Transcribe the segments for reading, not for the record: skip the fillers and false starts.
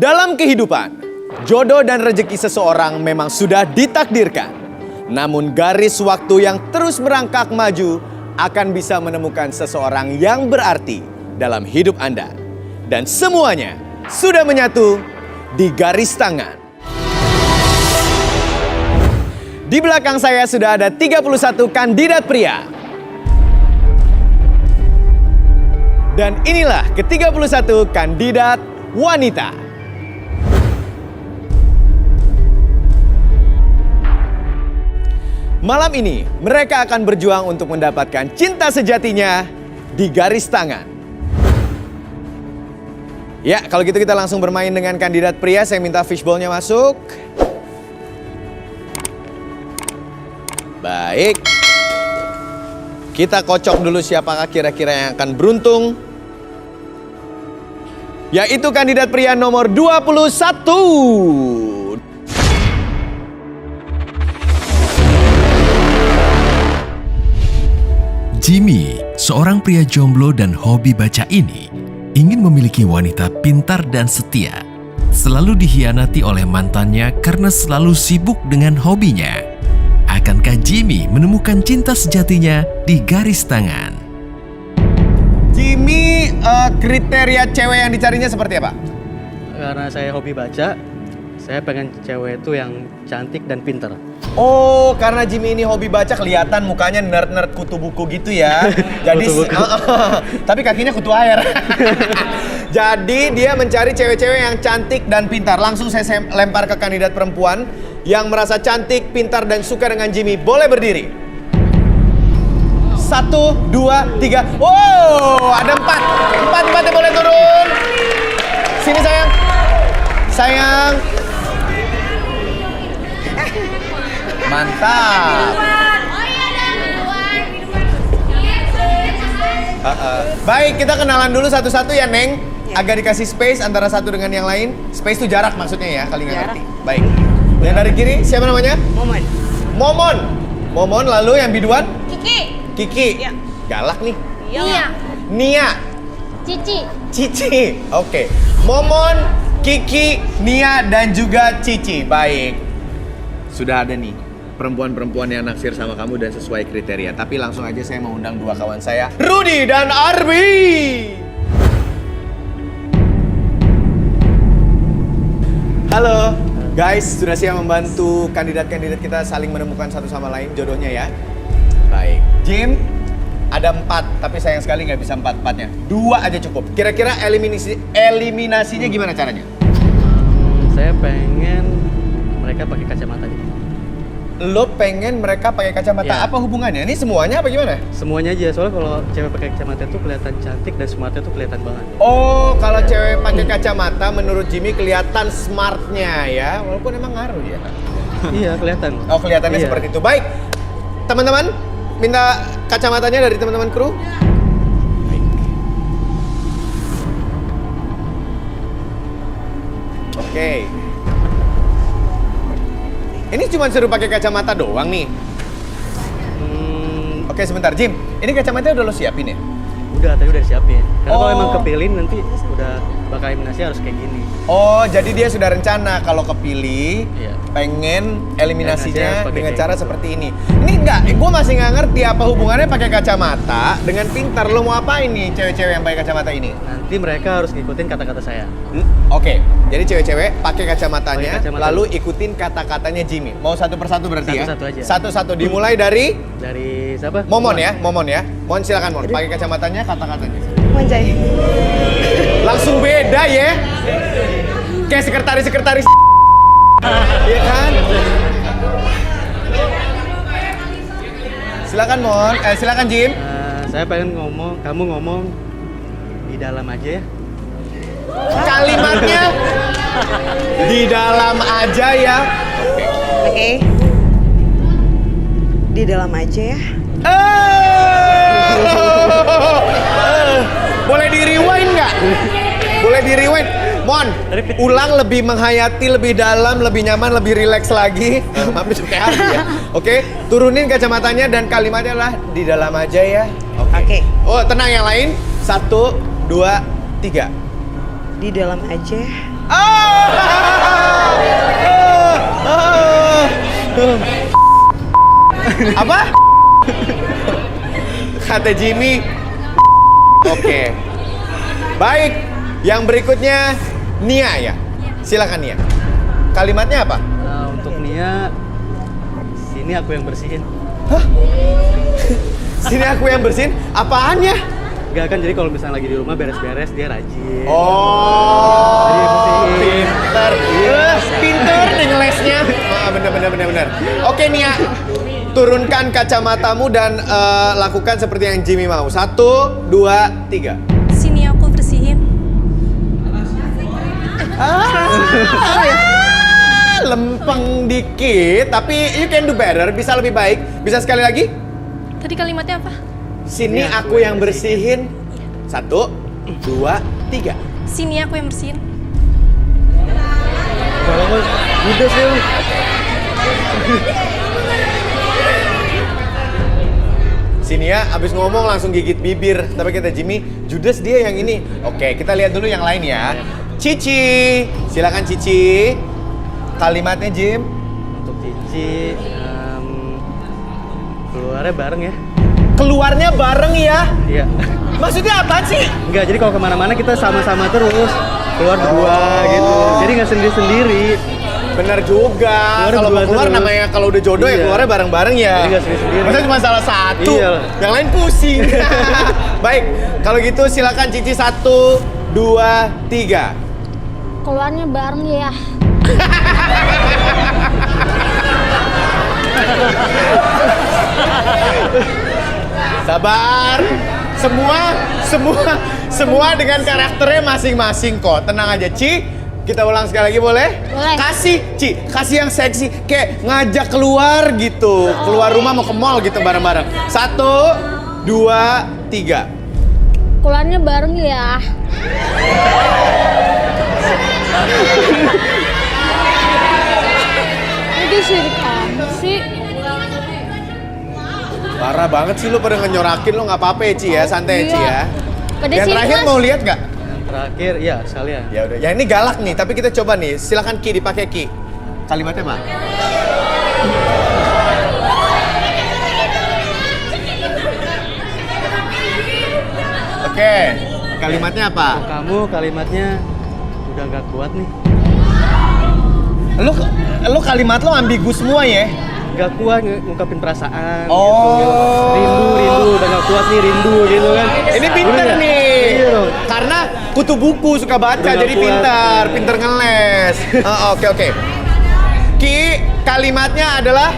Dalam kehidupan, jodoh dan rezeki seseorang memang sudah ditakdirkan. Namun garis waktu yang terus merangkak maju akan bisa menemukan seseorang yang berarti dalam hidup Anda. Dan semuanya sudah menyatu di garis tangan. Di belakang saya sudah ada 31 kandidat pria. Dan inilah ke-31 kandidat wanita. Malam ini, mereka akan berjuang untuk mendapatkan cinta sejatinya di garis tangan. Ya, kalau gitu kita langsung bermain dengan kandidat pria. Saya minta fishball-nya masuk. Baik. Kita kocok dulu siapakah kira-kira yang akan beruntung. Yaitu kandidat pria nomor 21. Jimmy, seorang pria jomblo dan hobi baca ini, ingin memiliki wanita pintar dan setia. Selalu dikhianati oleh mantannya karena selalu sibuk dengan hobinya. Akankah Jimmy menemukan cinta sejatinya di garis tangan? Jimmy, kriteria cewek yang dicarinya seperti apa? Karena saya hobi baca, saya pengen cewek itu yang cantik dan pintar. Oh, karena Jimmy ini hobi baca, kelihatan mukanya nerd-nerd kutu buku gitu ya. Jadi, tapi kakinya kutu air. Jadi dia mencari cewek-cewek yang cantik dan pintar. Langsung saya lempar ke kandidat perempuan yang merasa cantik, pintar, dan suka dengan Jimmy. Boleh berdiri. 1, 2, 3. Wow, ada 4. 4 boleh turun. Sini sayang. Sayang. Mantap. Baik, kita kenalan dulu satu-satu ya, Neng. Agak dikasih space antara satu dengan yang lain. Space itu jarak maksudnya ya, kali nggak ngerti. Baik. Yang dari kiri, siapa namanya? Momon. Momon. Momon, lalu yang biduan? Kiki. Kiki. Ya. Galak nih. Nia. Nia. Cici. Cici. Oke. Momon, Kiki, Nia, dan juga Cici. Baik. Sudah ada nih perempuan-perempuan yang naksir sama kamu dan sesuai kriteria. Tapi langsung aja saya mau undang dua kawan saya, Rudy dan Arby. Halo. Guys, sudah siap membantu kandidat-kandidat kita saling menemukan satu sama lain jodohnya ya? Baik. Jim, ada 4, tapi sayang sekali nggak bisa 4-4-nya. 2 aja cukup. Kira-kira eliminasinya gimana caranya? Saya pengen mereka pakai kacamata. Lo pengen mereka pakai kacamata, Ya. apa hubungannya? Ini semuanya apa gimana? Semuanya aja, soalnya kalau cewek pakai kacamata itu kelihatan cantik dan smartnya tuh kelihatan banget. Oh, kalau cewek pakai kacamata menurut Jimmy kelihatan smartnya ya, walaupun emang ngaruh ya. Iya, kelihatan. Oh, kelihatannya Iya. seperti itu. Baik, teman-teman, minta kacamatanya dari teman-teman kru. Baik. Oke. Ini cuma suruh pakai kacamata doang nih. Oke, sebentar, Jim. Ini kacamatanya udah lo siapin ya? Udah, tadi udah disiapin. Karena kalau Oh. emang kepilih nanti udah bakal eliminasi harus kayak gini. Oh, jadi dia sudah rencana kalau kepilih, Iya. pengen Eliminasinya eliminasinya pakai dengan kayak cara gitu. seperti ini. Ini enggak, gue masih nggak ngerti apa hubungannya pakai kacamata dengan pintar. Lo mau apa ini cewek-cewek yang pakai kacamata ini? Nanti mereka harus ngikutin kata-kata saya. Oke, jadi cewek-cewek pakai kacamatanya, Pakai kacamata. lalu ikutin kata-katanya Jimmy. Mau satu persatu berarti ya? Satu-satu aja. Satu-satu, dimulai dari Dari siapa? Momon ya, Momon ya. Mohon silakan Mon, pakai kacamatanya, kata-katanya. Manjai. Langsung beda ya. Kayak sekretaris-sekretaris. Iya kan? Silakan Mon, silakan Jim. Saya pengen kamu ngomong di dalam aja ya. Kalimatnya di dalam aja ya. Oke. Di dalam aja ya. Boleh di rewind nggak? Boleh di rewind. Mon, ulang lebih menghayati, lebih dalam, lebih nyaman, lebih rileks lagi. Mampir kayak Ardi ya. Oke, turunin kacamatanya dan kalimatnya lah di dalam aja ya. Oke. Oh, tenang yang lain. 1, 2, 3. Di dalam aja ya. Apa? Kata Jimmy. Oke. Baik, yang berikutnya Nia ya. Silakan Nia. Kalimatnya apa? Nah, untuk Nia, sini aku yang bersihin. Sini aku yang bersihin. Apaan ya? Gak kan, jadi kalau misalnya lagi di rumah beres-beres, dia rajin. Oh, Jadi bersihin. pinter. Pinter deh ngelesnya. Bener. Oke Nia, turunkan kacamatamu dan lakukan seperti yang Jimmy mau. 1, 2, 3. Sini aku bersihin. Lempeng dikit, tapi you can do better. Bisa lebih baik. Bisa sekali lagi? Tadi kalimatnya apa? Sini aku yang bersihin. 1, 2, 3. Sini aku yang bersihin. Kalau kok udah sih. Sini ya, abis ngomong langsung gigit bibir. Tapi kata Jimmy, Judas dia yang ini. Oke, kita lihat dulu yang lain ya. Cici, silakan Cici. Kalimatnya Jim. Untuk Cici, keluarnya bareng ya. Keluarnya bareng ya. Iya. Maksudnya apa sih? Enggak, jadi kalau kemana-mana kita sama-sama terus. Keluar berdua gitu. Jadi nggak sendiri-sendiri. Bener juga. Keluar Kalau mau berdua keluar terus. namanya kalau udah jodoh ya Iya. keluarnya bareng-bareng ya. Jadi nggak sendiri-sendiri. Masa cuma salah satu, Iya. yang lain pusing. Baik, kalau gitu silakan Cici 1, 2, 3. Keluarnya bareng ya. Sabar. Semua dengan karakternya masing-masing kok. Tenang aja, Ci. Kita ulang sekali lagi boleh? Boleh. Kasih, Ci. Kasih yang seksi. Kayak ngajak keluar gitu. Keluar rumah mau ke mall gitu bareng-bareng. 1, 2, 3. Keluarnya bareng ya. Ini sirik kamu sih. Parah banget sih lu pada ngenyorakin lo, nggak apa-apa ya Ci ya, santai ya Ci ya. Pada Yang sini, terakhir Mas. mau lihat nggak? Yang terakhir, ya sekalian. Ya udah, yang ini galak nih, tapi kita coba nih. Silakan Ki, dipakai Ki. Kalimatnya apa? Oke, kalimatnya apa? Kamu kalimatnya udah nggak kuat nih. Lu kalimat lo ambigu semua ya? Nggak kuat ngungkapin perasaan. Oh. Gitu. Rindu, udah nggak kuat nih rindu gitu kan. Ini pinter Udah. nih. Iya dong. Karena kutu buku suka baca, Udah nggak jadi kuat. pinter ngeles. Oke. Ki, kalimatnya adalah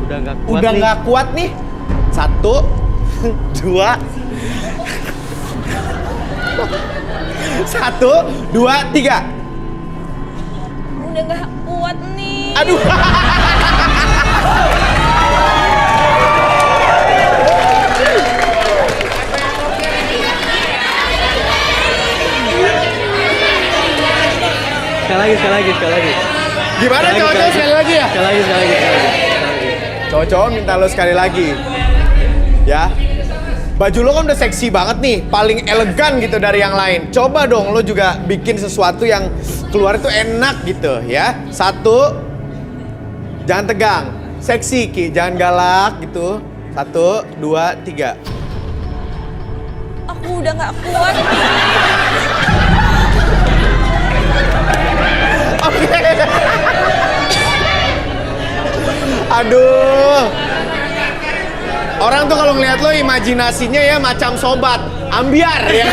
Udah nggak kuat udah nih. nggak kuat nih. 1, 2, 1, 2, 3. Udah nggak kuat nih. Aduh. Sekali lagi. Gimana cowok-cowok sekali lagi ya? Sekali lagi. Cowok-cowok minta lo sekali lagi. Ya. Baju lo kan udah seksi banget nih, paling elegan gitu dari yang lain. Coba dong lo juga bikin sesuatu yang keluar itu enak gitu ya. 1, jangan tegang, seksi Ki, jangan galak gitu. 1, 2, 3. Aku udah nggak kuat. Oke. Aduh. Orang tuh kalau ngeliat lo imajinasinya ya macam sobat ambiar ya.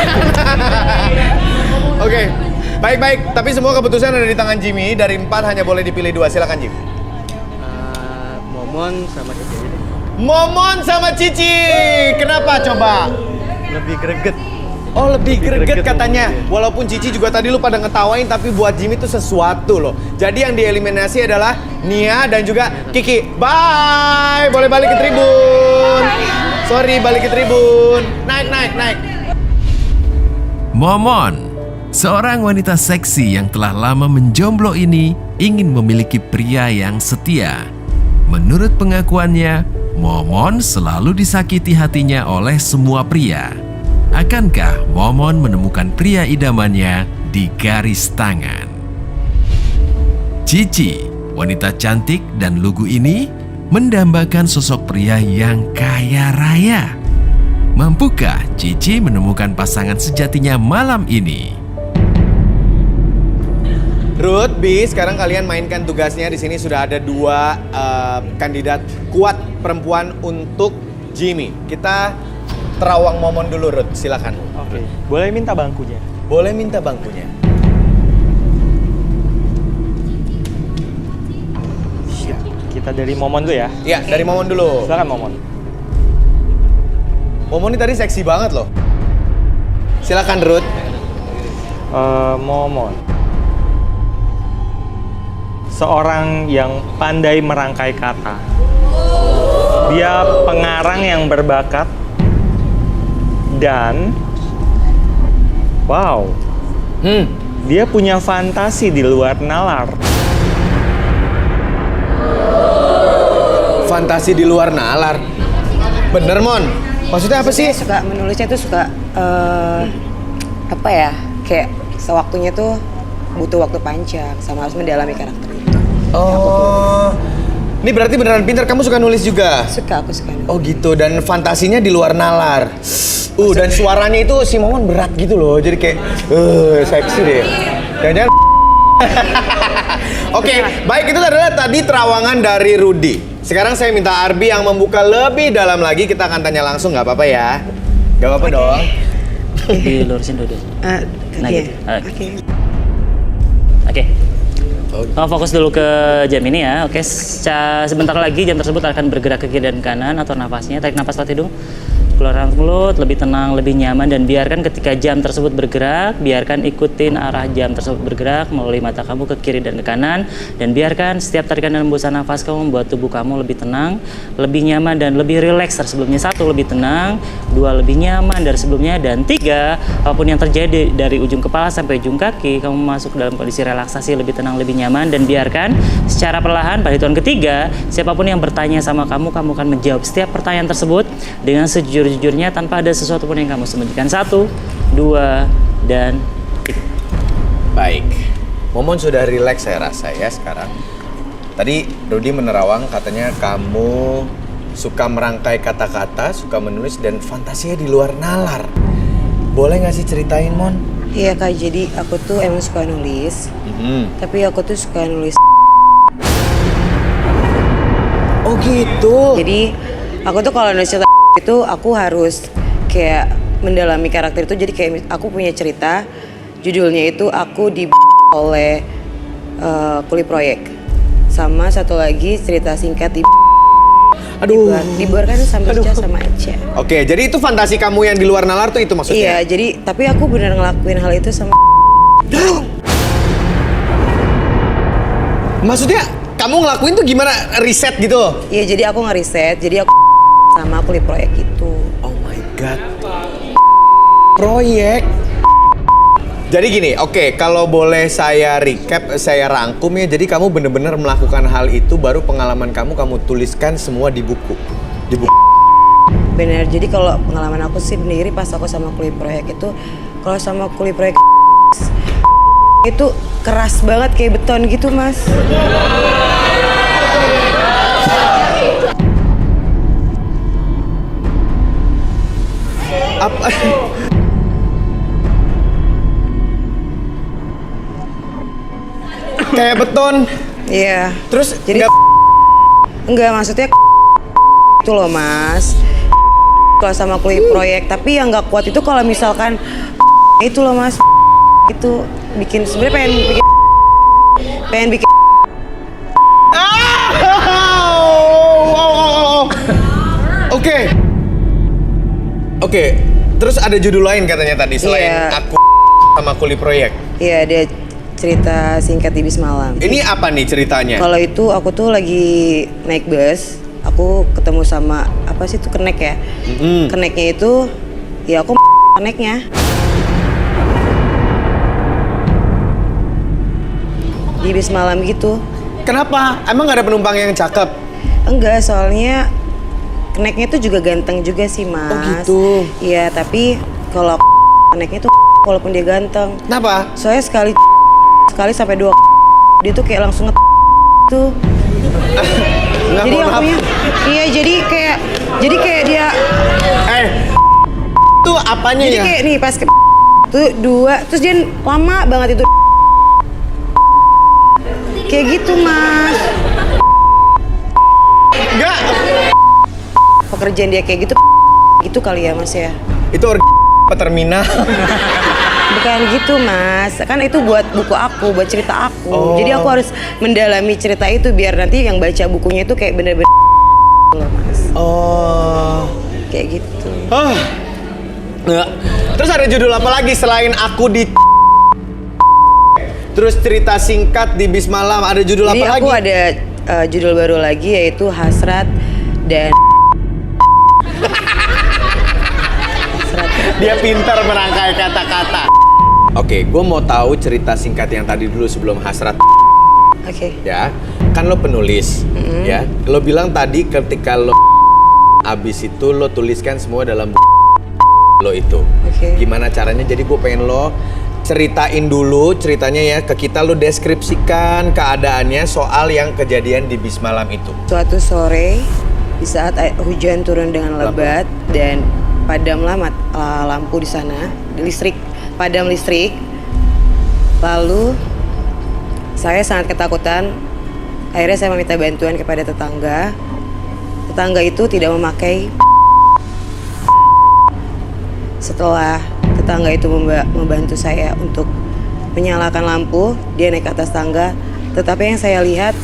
Oke. Baik. Tapi semua keputusan ada di tangan Jimmy. Dari 4 hanya boleh dipilih 2. Silakan Jim. Momon sama Cici aja deh. Momon sama Cici. Kenapa coba? Lebih greget. Oh lebih greget greget katanya. Momon, iya. Walaupun Cici juga tadi lu pada ngetawain, tapi buat Jimmy itu sesuatu loh. Jadi yang dieliminasi adalah Nia dan juga Kiki. Bye. Boleh balik ke tribun. Sorry, balik ke tribun. Naik. Momon, seorang wanita seksi yang telah lama menjomblo ini ingin memiliki pria yang setia. Menurut pengakuannya, Momon selalu disakiti hatinya oleh semua pria. Akankah Momon menemukan pria idamannya di garis tangan? Cici, wanita cantik dan lugu ini mendambakan sosok pria yang kaya raya. Mampukah Cici menemukan pasangan sejatinya malam ini? Ruth, Bi, sekarang kalian mainkan tugasnya. Di sini sudah ada 2 kandidat kuat perempuan untuk Jimmy. Kita terawang momon dulu, Ruth. Silakan. Oke. Boleh minta bangkunya? Boleh minta bangkunya. Kita dari Momon dulu ya. Ya, dari momon dulu. Silakan Momon. Momon ini tadi seksi banget loh. Silakan, Ruth. Momon. Seorang yang pandai merangkai kata. Dia pengarang yang berbakat. Dan wow, dia punya fantasi di luar nalar. Fantasi di luar nalar. Bener, Mon? Maksudnya apa sih? Saya suka menulisnya tuh suka apa ya? Kayak sewaktunya tuh butuh waktu panjang sama harus mendalami karakter itu. Oh. Ini berarti beneran pintar. Kamu suka nulis juga? Aku suka nulis. Oh gitu, dan fantasinya di luar nalar. Dan suaranya itu si Momon berat gitu loh. Jadi kayak seksi deh. Jangan-jangan Oke, baik, itu adalah tadi terawangan dari Rudy. Sekarang saya minta Arbi yang membuka lebih dalam lagi. Kita akan tanya langsung, nggak apa-apa ya? Nggak apa-apa dong. Dilurusin dulu. Nah, gitu. Oke. Fokus dulu ke jam ini ya. Oke, sebentar lagi jam tersebut akan bergerak ke kiri dan kanan. Atur nafasnya, tarik nafas lewat hidung, keluarkan mulut, lebih tenang, lebih nyaman, dan biarkan ketika jam tersebut bergerak, biarkan ikutin arah jam tersebut bergerak melalui mata kamu ke kiri dan ke kanan, dan biarkan setiap tarikan dan hembusan nafas kamu membuat tubuh kamu lebih tenang, lebih nyaman, dan lebih rileks dari sebelumnya. 1, lebih tenang. 2, lebih nyaman dari sebelumnya. Dan 3, apapun yang terjadi dari ujung kepala sampai ujung kaki, kamu masuk dalam kondisi relaksasi, lebih tenang, lebih nyaman, dan biarkan secara perlahan pada hitungan ketiga, siapapun yang bertanya sama kamu, kamu akan menjawab setiap pertanyaan tersebut dengan sejujurnya tanpa ada sesuatu pun yang kamu sembunyikan. 1, 2, dan 3. Baik, Momon sudah rileks saya rasa ya sekarang. Tadi Rudy menerawang katanya kamu suka merangkai kata-kata, suka menulis, dan fantasinya di luar nalar. Boleh nggak sih ceritain, Mon? Iya Kak, jadi aku tuh emang suka nulis. Tapi aku tuh suka nulis. Oh gitu. Jadi aku tuh kalau nulis cerita itu aku harus kayak mendalami karakter itu. Jadi kayak aku punya cerita, judulnya itu aku di oleh Kuli Proyek. Sama satu lagi cerita singkat di dibuarkan sama Ica sama Aca. Oke, jadi itu fantasi kamu yang di luar nalar tuh itu maksudnya? Iya, jadi tapi aku benar ngelakuin hal itu sama. Maksudnya kamu ngelakuin tuh gimana? Riset gitu? Iya, jadi aku ngeriset, jadi aku sama Kuli Proyek itu. Oh my god. Proyek. Jadi gini, oke, kalau boleh saya recap, saya rangkum ya. Jadi kamu bener-bener melakukan hal itu, baru pengalaman kamu tuliskan semua di buku. Di buku. Bener, jadi kalau pengalaman aku sih sendiri pas aku sama Kuli Proyek itu, kalau sama Kuli Proyek itu keras banget kayak beton gitu, Mas. Apa? Kayak beton. Iya. Terus jadi enggak maksudnya itu loh, Mas. Kalau sama Kuli Proyek, tapi yang nggak kuat itu kalau misalkan itu loh, Mas. Itu bikin sebenarnya pengen bikin Oke. Terus ada judul lain katanya tadi selain aku sama Kuli Proyek. Iya, dia cerita singkat di bis malam. Ini apa nih ceritanya? Kalau itu aku tuh lagi naik bus, aku ketemu sama apa sih itu kenek ya? Keneknya itu ya aku keneknya. Di bis malam gitu. Kenapa? Emang gak ada penumpang yang cakep? Enggak, soalnya keneknya itu juga ganteng juga sih, Mas. Oh gitu? Iya, tapi kalau keneknya tuh walaupun dia ganteng. Kenapa? Soalnya sekali sampai 2 dia tuh kayak langsung tuh. Nggak, Jadi mohon maaf. akunya, iya jadi kayak dia, Itu apanya jadi ya? kayak nih pas tuh 2, terus dia lama banget itu. Kayak gitu mas. Enggak. Pekerjaan dia kayak gitu kali ya mas ya. Itu terminal. Bukan gitu mas, kan itu buat buku aku, buat cerita aku. Oh. Jadi aku harus mendalami cerita itu biar nanti yang baca bukunya itu kayak bener-bener loh mas. Oh. Kayak gitu. Ah. Nggak. Terus ada judul apa lagi selain aku di terus cerita singkat di Bis Malam, ada judul Jadi apa lagi? aku ada judul baru lagi yaitu Hasrat dan Dia pintar merangkai kata-kata. Oke, gue mau tahu cerita singkat yang tadi dulu sebelum Hasrat. Oke. Ya, kan lo penulis, ya. Lo bilang tadi ketika lo abis itu lo tuliskan semua dalam lo itu. Oke. Gimana caranya? Jadi gue pengen lo ceritain dulu ceritanya ya ke kita, lo deskripsikan keadaannya soal yang kejadian di Bis Malam itu. Suatu sore di saat hujan turun dengan lebat dan padamlah lampu di sana, padam listrik. Lalu saya sangat ketakutan. Akhirnya saya meminta bantuan kepada tetangga. Tetangga itu tidak memakai. Setelah tetangga itu membantu saya untuk menyalakan lampu, dia naik ke atas tangga. Tetapi yang saya lihat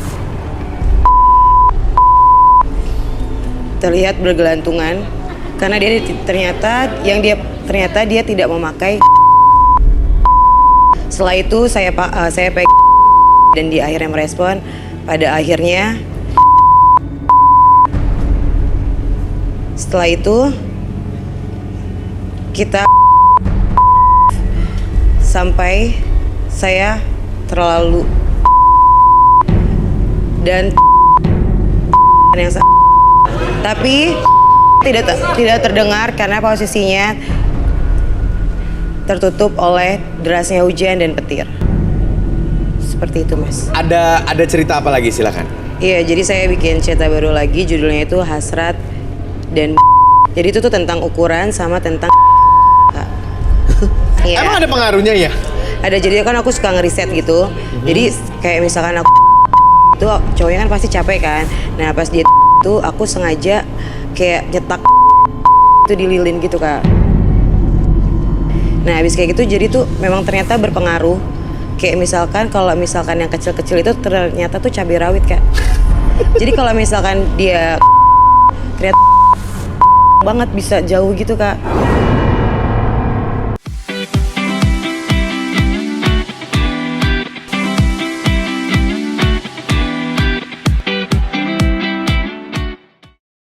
terlihat bergelantungan karena ternyata dia tidak memakai. Setelah itu saya pegang dan dia akhirnya merespon. Pada akhirnya setelah itu kita sampai saya terlalu dan yang tapi tidak terdengar karena posisinya tertutup oleh derasnya hujan dan petir. Seperti itu mas. Ada cerita apa lagi, silakan. Iya, jadi saya bikin cerita baru lagi, judulnya itu Hasrat dan jadi itu tuh tentang ukuran sama tentang Iya. Emang ada pengaruhnya ya? Ada, jadi kan aku suka ngeriset gitu. Jadi kayak misalkan aku itu cowoknya kan pasti capek kan. Nah pas dia itu aku sengaja kayak nyetak itu di lilin gitu kak. Nah habis kayak gitu jadi tuh memang ternyata berpengaruh. Kayak misalkan kalau misalkan yang kecil-kecil itu ternyata tuh cabai rawit kak. Jadi kalau misalkan dia ternyata banget bisa jauh gitu kak.